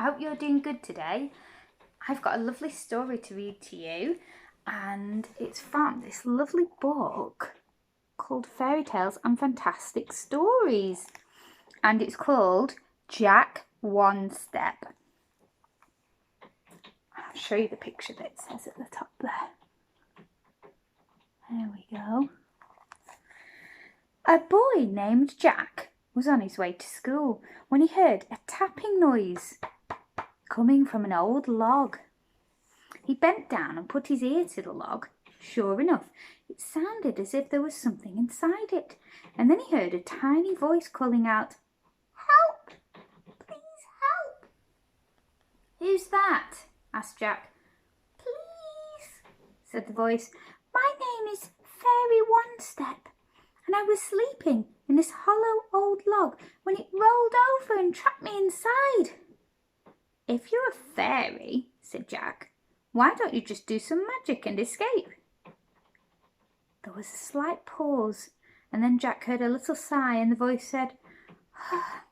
I hope you're doing good today. I've got a lovely story to read to you, and it's from this lovely book called Fairy Tales and Fantastic Stories, and it's called Jack One Step. I'll show you the picture that it says at the top there. There we go. A boy named Jack was on his way to school when he heard a tapping noise coming from an old log. He bent down and put his ear to the log. Sure enough, it sounded as if there was something inside it. And then he heard a tiny voice calling out, "Help! Please help!" "Who's that?" asked Jack. "Please," said the voice. "My name is Fairy One Step, and I was sleeping in this hollow old log when it rolled over and trapped me inside." "If you're a fairy," said Jack, "why don't you just do some magic and escape?" There was a slight pause, and then Jack heard a little sigh, and the voice said, "I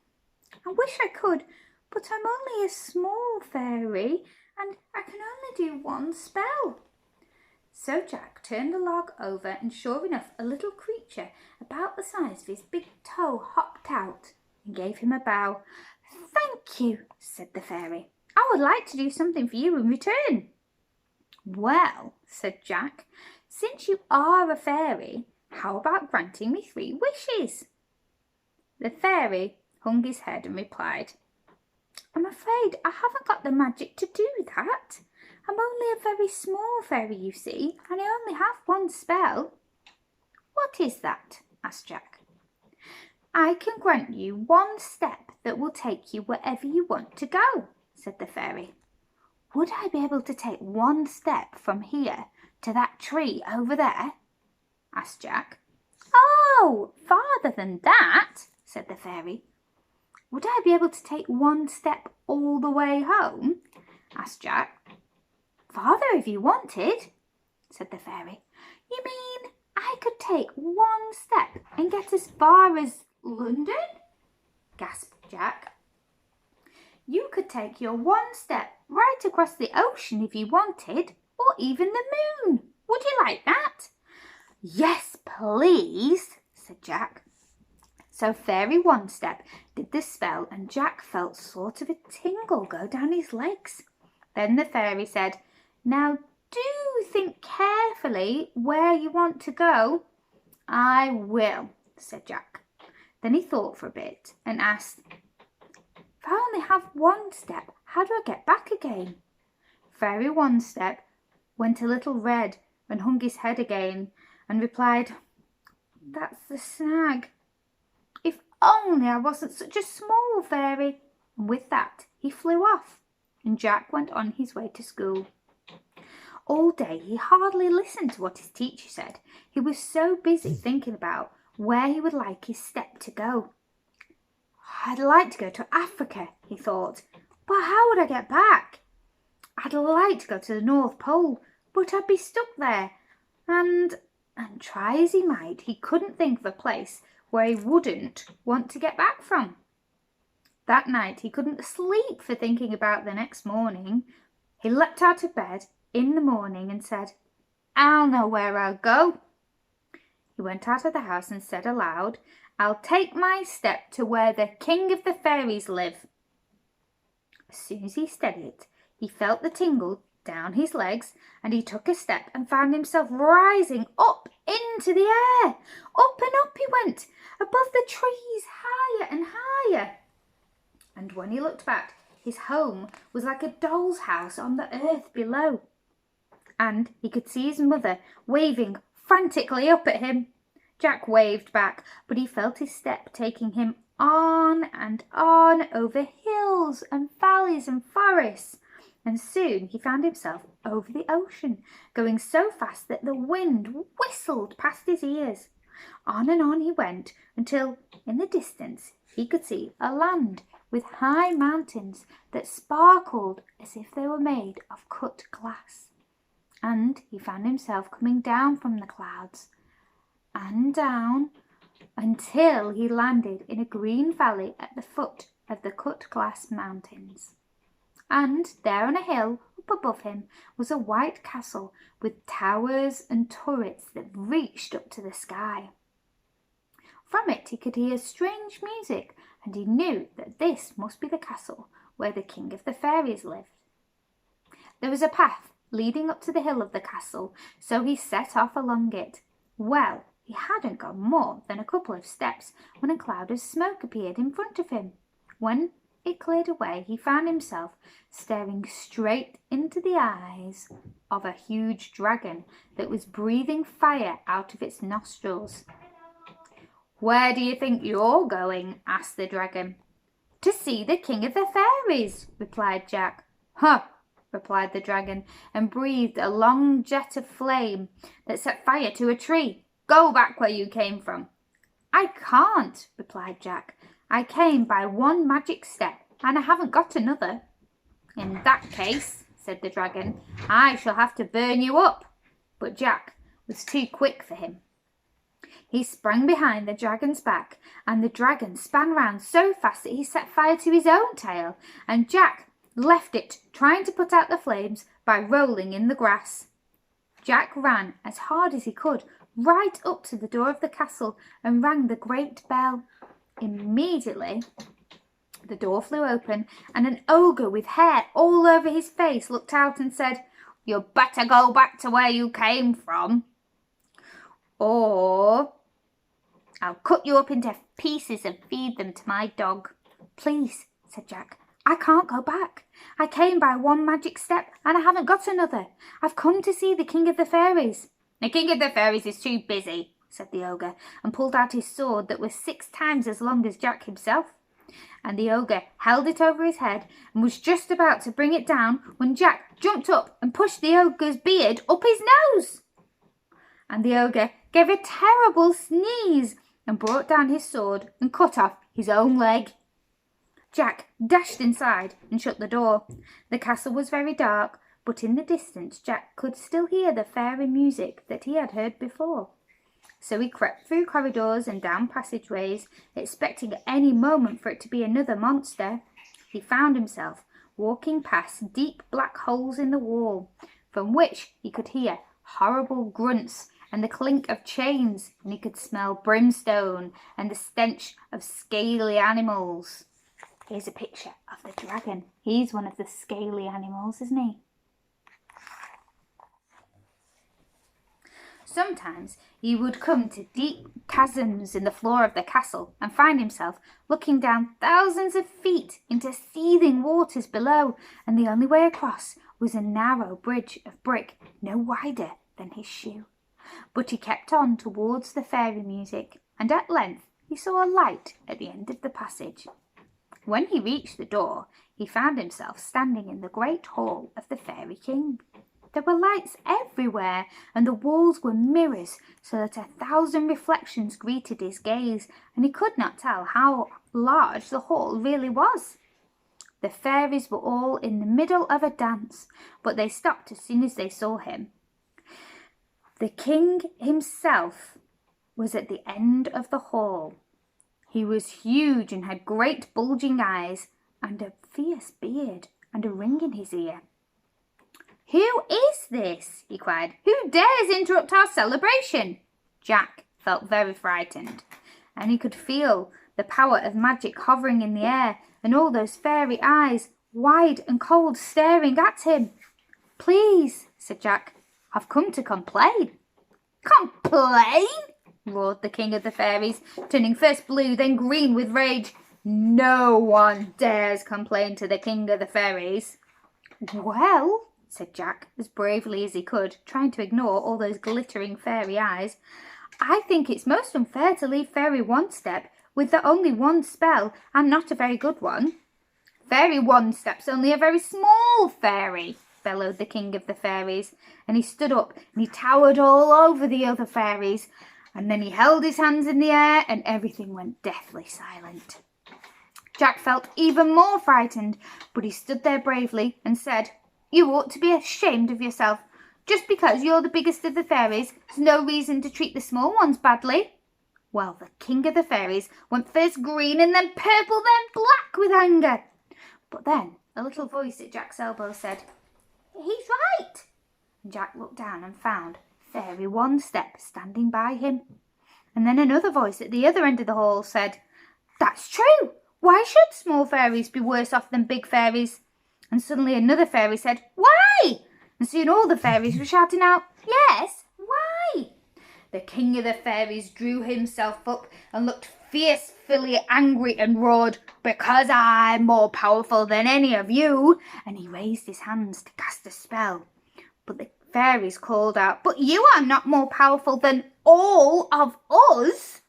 wish I could, but I'm only a small fairy, and I can only do one spell." So Jack turned the log over, and sure enough, a little creature about the size of his big toe hopped out and gave him a bow. "Thank you," said the fairy. "I would like to do something for you in return." "Well," said Jack, "since you are a fairy, how about granting me 3 wishes?" The fairy hung his head and replied, "I'm afraid I haven't got the magic to do that. I'm only a very small fairy, you see, and I only have one spell." "What is that?" asked Jack. "I can grant you 1 step that will take you wherever you want to go," said the fairy. "Would I be able to take 1 step from here to that tree over there?" asked Jack. "Oh, farther than that," said the fairy. "Would I be able to take 1 step all the way home?" asked Jack. "Farther if you wanted," said the fairy. "You mean I could take 1 step and get as far as London?" gasped Jack. "You could take your 1 step right across the ocean if you wanted, or even the moon. Would you like that?" "Yes, please," said Jack. So Fairy One Step did the spell, and Jack felt sort of a tingle go down his legs. Then the fairy said, "Now do think carefully where you want to go." "I will," said Jack. Then he thought for a bit and asked, "If I only have 1 step, how do I get back again?" Fairy One Step went a little red and hung his head again and replied, "That's the snag. If only I wasn't such a small fairy." And with that he flew off, and Jack went on his way to school. All day he hardly listened to what his teacher said. He was so busy thinking about where he would like his step to go. "I'd like to go to Africa," he thought, "but how would I get back? I'd like to go to the North Pole, but I'd be stuck there." And try as he might, he couldn't think of a place where he wouldn't want to get back from. That night he couldn't sleep for thinking about the next morning. He leapt out of bed in the morning and said, "I'll know where I'll go." He went out of the house and said aloud, "I'll take my step to where the King of the Fairies live." As soon as he said it, he felt the tingle down his legs, and he took a step and found himself rising up into the air. Up and up he went, above the trees, higher and higher. And when he looked back, his home was like a doll's house on the earth below. And he could see his mother waving frantically up at him. Jack waved back, but he felt his step taking him on and on over hills and valleys and forests. And soon he found himself over the ocean, going so fast that the wind whistled past his ears. On and on he went until, in the distance, he could see a land with high mountains that sparkled as if they were made of cut glass. And he found himself coming down from the clouds and down until he landed in a green valley at the foot of the cut glass mountains. and there on a hill up above him was a white castle with towers and turrets that reached up to the sky. From it he could hear strange music, and he knew that this must be the castle where the King of the Fairies lived. There was a path leading up to the hill of the castle, so he set off along it. Well, he hadn't gone more than a couple of steps when a cloud of smoke appeared in front of him. When it cleared away, he found himself staring straight into the eyes of a huge dragon that was breathing fire out of its nostrils. "Where do you think you're going?" asked the dragon. "To see the King of the Fairies," replied Jack. "Huh," replied the dragon, and breathed a long jet of flame that set fire to a tree. "Go back where you came from." "I can't," replied Jack. "I came by one magic step, and I haven't got another." "In that case," said the dragon, "I shall have to burn you up." But Jack was too quick for him. He sprang behind the dragon's back, and the dragon span round so fast that he set fire to his own tail, and Jack left it trying to put out the flames by rolling in the grass. Jack ran as hard as he could right up to the door of the castle and rang the great bell. Immediately the door flew open, and an ogre with hair all over his face looked out and said, "You'd better go back to where you came from, or I'll cut you up into pieces and feed them to my dog." "Please," said Jack, "I can't go back. I came by one magic step and I haven't got another. I've come to see the King of the Fairies." "The King of the Fairies is too busy," said the ogre, and pulled out his sword that was 6 times as long as Jack himself. And the ogre held it over his head and was just about to bring it down when Jack jumped up and pushed the ogre's beard up his nose. And the ogre gave a terrible sneeze and brought down his sword and cut off his own leg. Jack dashed inside and shut the door. The castle was very dark, but in the distance Jack could still hear the fairy music that he had heard before. So he crept through corridors and down passageways, expecting at any moment for it to be another monster. He found himself walking past deep black holes in the wall, from which he could hear horrible grunts and the clink of chains, and he could smell brimstone and the stench of scaly animals. Here's a picture of the dragon. He's one of the scaly animals, isn't he? Sometimes he would come to deep chasms in the floor of the castle and find himself looking down thousands of feet into seething waters below, and the only way across was a narrow bridge of brick no wider than his shoe. But he kept on towards the fairy music, and at length he saw a light at the end of the passage. When he reached the door, he found himself standing in the great hall of the Fairy King. There were lights everywhere, and the walls were mirrors, so that 1,000 reflections greeted his gaze, and he could not tell how large the hall really was. The fairies were all in the middle of a dance, but they stopped as soon as they saw him. The king himself was at the end of the hall. He was huge and had great bulging eyes, and a fierce beard, and a ring in his ear. "Who is this?" he cried. "Who dares interrupt our celebration?" Jack felt very frightened, and he could feel the power of magic hovering in the air, and all those fairy eyes, wide and cold, staring at him. "Please," said Jack, "I've come to complain." "Complain?" roared the King of the Fairies, turning first blue, then green with rage. "No one dares complain to the King of the Fairies." "Well," said Jack, as bravely as he could, trying to ignore all those glittering fairy eyes, "I think it's most unfair to leave Fairy One Step with the only one spell, and not a very good one." "Fairy One Step's only a very small fairy," bellowed the King of the Fairies, and he stood up and he towered all over the other fairies, and then he held his hands in the air and everything went deathly silent. Jack felt even more frightened, but he stood there bravely and said, "You ought to be ashamed of yourself. Just because you're the biggest of the fairies, there's no reason to treat the small ones badly." Well, the King of the Fairies went first green and then purple, then black with anger. But then A little voice at Jack's elbow said, "He's right." And Jack looked down and found Fairy One Step standing by him. And then another voice at the other end of the hall said, "That's true. Why should small fairies be worse off than big fairies?" And suddenly another fairy said, "Why?" And soon all the fairies were shouting out, "Yes, why?" The king of the fairies drew himself up and looked fiercely angry and roared, "Because I'm more powerful than any of you." And he raised his hands to cast a spell. But the fairies called out, "But you are not more powerful than all of us."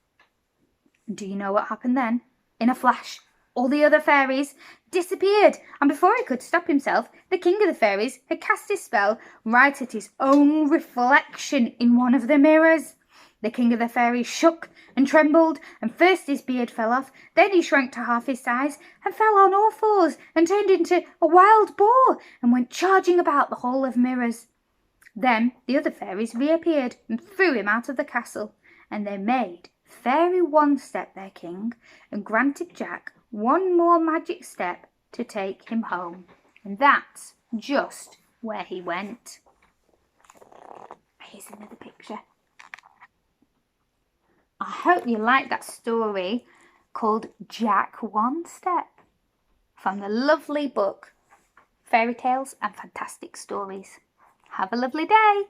And do you know what happened then? In a flash, all the other fairies disappeared, and before he could stop himself, the king of the fairies had cast his spell right at his own reflection in one of the mirrors. The king of the fairies shook and trembled, and first his beard fell off, then he shrank to half his size and fell on all fours and turned into a wild boar and went charging about the hall of mirrors. Then the other fairies reappeared and threw him out of the castle, and they made Fairy One Step their king and granted Jack one more magic step to take him home. And that's just where he went. Here's another picture. I hope you liked that story called Jack One Step from the lovely book Fairy Tales and Fantastic Stories. Have a lovely day.